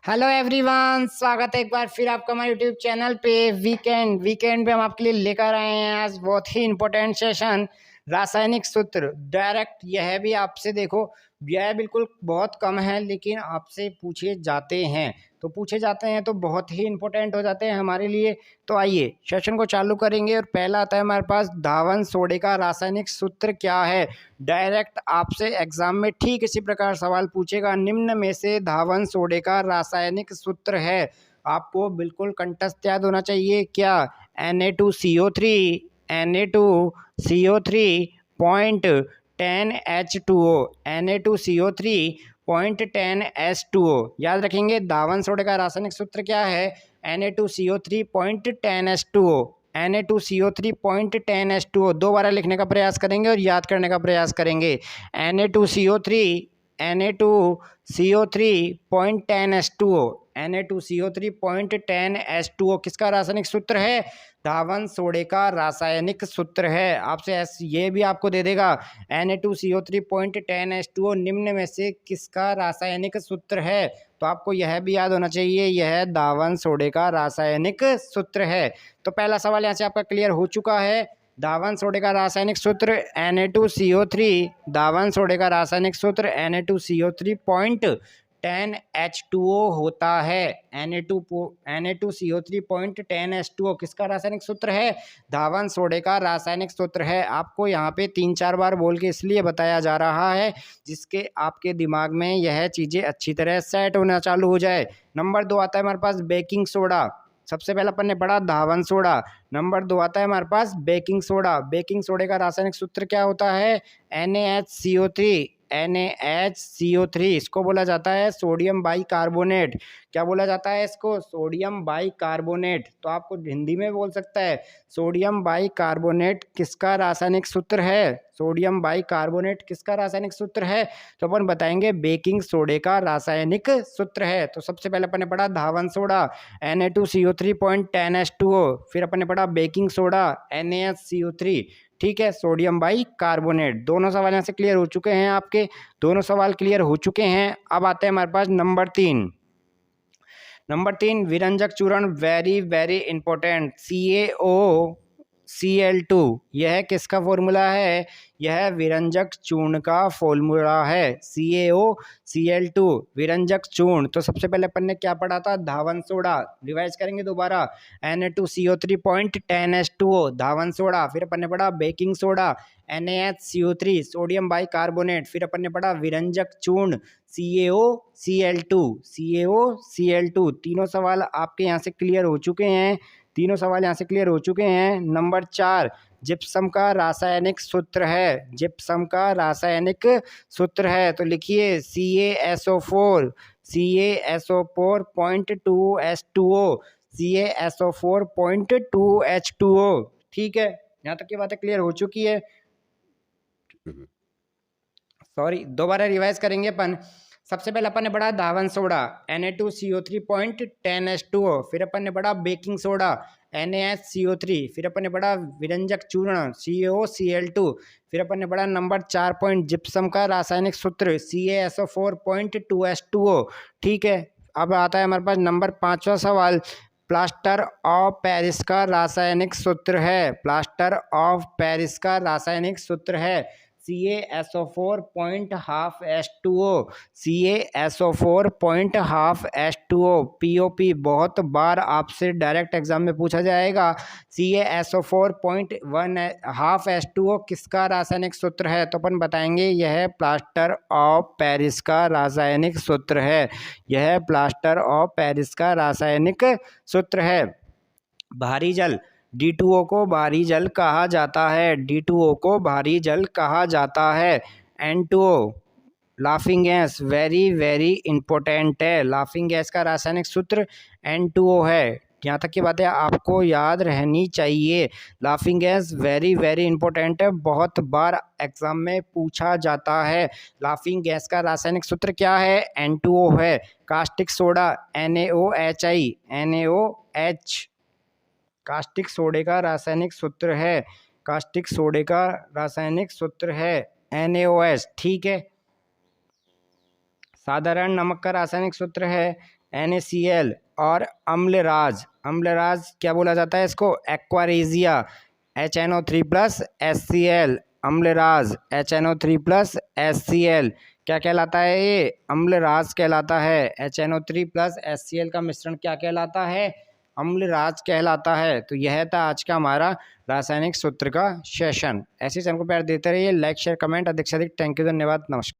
Hello everyone, स्वागत है एक बार फिर आपका हमारे यूट्यूब चैनल पे। वीकेंड पे हम आपके लिए लेकर आए हैं आज बहुत ही इंपॉर्टेंट सेशन, रासायनिक सूत्र डायरेक्ट। यह भी आपसे देखो, यह बिल्कुल बहुत कम है लेकिन आपसे पूछे जाते हैं, तो बहुत ही इंपॉर्टेंट हो जाते हैं हमारे लिए। तो आइए सेशन को चालू करेंगे और पहला आता है हमारे पास, धावन सोडे का रासायनिक सूत्र क्या है। डायरेक्ट आपसे एग्जाम में ठीक इसी प्रकार सवाल पूछेगा, निम्न में से धावन सोडे का रासायनिक सूत्र है। आपको बिल्कुल कंठस्थ याद होना चाहिए क्या, Na2CO3, Na2CO3 point 10H2O, Na2CO3 point 10H2O याद रखेंगे। धावन सोडे का रासायनिक सूत्र क्या है, Na2CO3 point 10H2O, Na2CO3 point 10H2O। दो बार लिखने का प्रयास करेंगे और याद करने का प्रयास करेंगे। Na2CO3 Na2CO3 point 10H2O, Na2CO3 point 10H2O किसका रासायनिक सूत्र है, धावन सोडे का रासायनिक सूत्र है। आपसे ये भी आपको दे देगा, Na2CO3 पॉइंट 10H2O निम्न में से किसका रासायनिक सूत्र है। तो आपको यह भी याद होना चाहिए, यह धावन सोडे का रासायनिक सूत्र है। तो पहला सवाल यहाँ से आपका क्लियर हो चुका है। धावन सोडे का रासायनिक सूत्र Na2CO3, धावन सोडे का रासायनिक सूत्र Na2CO3 पॉइंट 10H2O होता है। Na2CO3 पॉइंट 10H2O किसका रासायनिक सूत्र है, धावन सोडे का रासायनिक सूत्र है। आपको यहाँ पे 3-4 बार बोल के इसलिए बताया जा रहा है जिसके आपके दिमाग में यह चीज़ें अच्छी तरह सेट होना चालू हो जाए। नंबर 2 आता है हमारे पास बेकिंग सोडा। सबसे पहला अपन ने पढ़ा धावन सोडा, नंबर 2 आता है हमारे पास बेकिंग सोडा। बेकिंग सोडे का रासायनिक सूत्र क्या होता है, NaHCO3, NaHCO3 इसको बोला जाता है सोडियम बाइकार्बोनेट। क्या बोला जाता है इसको, सोडियम बाइकार्बोनेट। तो आपको हिंदी में बोल सकता है सोडियम बाइकार्बोनेट किसका रासायनिक सूत्र है, सोडियम बाइकार्बोनेट किसका रासायनिक सूत्र है। तो अपन बताएंगे बेकिंग सोडे का रासायनिक सूत्र है। तो सबसे पहले अपन ने पढ़ा धावन सोडा Na2CO3 पॉइंट 10H2O, फिर अपन ने पढ़ा बेकिंग सोडा NaHCO3, ठीक है, सोडियम बाई कार्बोनेट। दोनों सवाल यहाँ से क्लियर हो चुके हैं, आपके दोनों सवाल क्लियर हो चुके हैं। अब आते हैं हमारे पास नंबर 3। नंबर 3 विरंजक चूर्ण, वेरी वेरी इंपॉर्टेंट, CaOCl2। यह किसका फॉर्मूला है, यह विरंजक चूर्ण का फॉर्मूला है, CaOCl2 विरंजक चूर्ण। तो सबसे पहले अपन ने क्या पढ़ा था, धावन सोडा। रिवाइज करेंगे दोबारा, Na2CO3 पॉइंट 10H2O धावन सोडा। फिर अपन ने पढ़ा baking soda NaHCO3 sodium bicarbonate. फिर अपन ने पढ़ा विरंजक चूर्ण CaOCl2। तीनों सवाल आपके यहाँ से क्लियर हो चुके हैं, तीनों सवाल यहाँ से क्लियर हो चुके हैं। नंबर 4 जिप्सम का रासायनिक सूत्र है, जिप्सम का रासायनिक सूत्र है। तो लिखिए CaSO4 point 2H2O, CaSO4 point 2H2O, ठीक है। यहाँ तक की बातें क्लियर हो चुकी है। सॉरी, दोबारा रिवाइज करेंगे अपन। सबसे पहले अपन ने पढ़ा धावन सोडा Na2CO3 पॉइंट 10H2O, फिर अपन ने पढ़ा बेकिंग सोडा NaHCO3, फिर अपन ने पढ़ा विरंजक चूर्ण CaOCl2, फिर अपन ने पढ़ा नंबर 4 पॉइंट जिप्सम का रासायनिक सूत्र CaSO4 पॉइंट 2H2O, ठीक है। अब आता है हमारे पास नंबर 5वां सवाल, प्लास्टर ऑफ पेरिस का रासायनिक सूत्र है, प्लास्टर ऑफ पेरिस का रासायनिक सूत्र है CaSO4 point half H2O, CaSO4 point half H2O। POP बहुत बार आपसे डायरेक्ट एग्जाम में पूछा जाएगा, CaSO4 पॉइंट हाफ H2O किसका रासायनिक सूत्र है। तो अपन बताएंगे यह प्लास्टर ऑफ पेरिस का रासायनिक सूत्र है, यह प्लास्टर ऑफ पेरिस का रासायनिक सूत्र है। भारी जल D2O को भारी जल कहा जाता है, D2O को भारी जल कहा जाता है। N2O laughing gas, very very important है, लाफिंग गैस का रासायनिक सूत्र N2O है। यहाँ तक की बातें आपको याद रहनी चाहिए, laughing gas very very important है, बहुत बार एग्जाम में पूछा जाता है। लाफिंग गैस का रासायनिक सूत्र क्या है, N2O है। कास्टिक सोडा NaOH, कास्टिक सोडे का रासायनिक सूत्र है, कास्टिक सोडे का रासायनिक सूत्र है NaOH, ठीक है। साधारण नमक का रासायनिक सूत्र है NaCl और अम्लराज, अम्लराज क्या बोला जाता है इसको, aqua regia, HNO3 plus HCl, Amalraj HNO3 plus HCl क्या कहलाता है, ये अम्लराज कहलाता है। HNO3 प्लस HCl का मिश्रण क्या कहलाता है, अम्लराज कहलाता है। तो यह था आज का हमारा रासायनिक सूत्र का सेशन। ऐसे ही हमको प्यार देते रहिए, लाइक शेयर कमेंट अधिक से अधिक। थैंक यू, धन्यवाद, नमस्कार।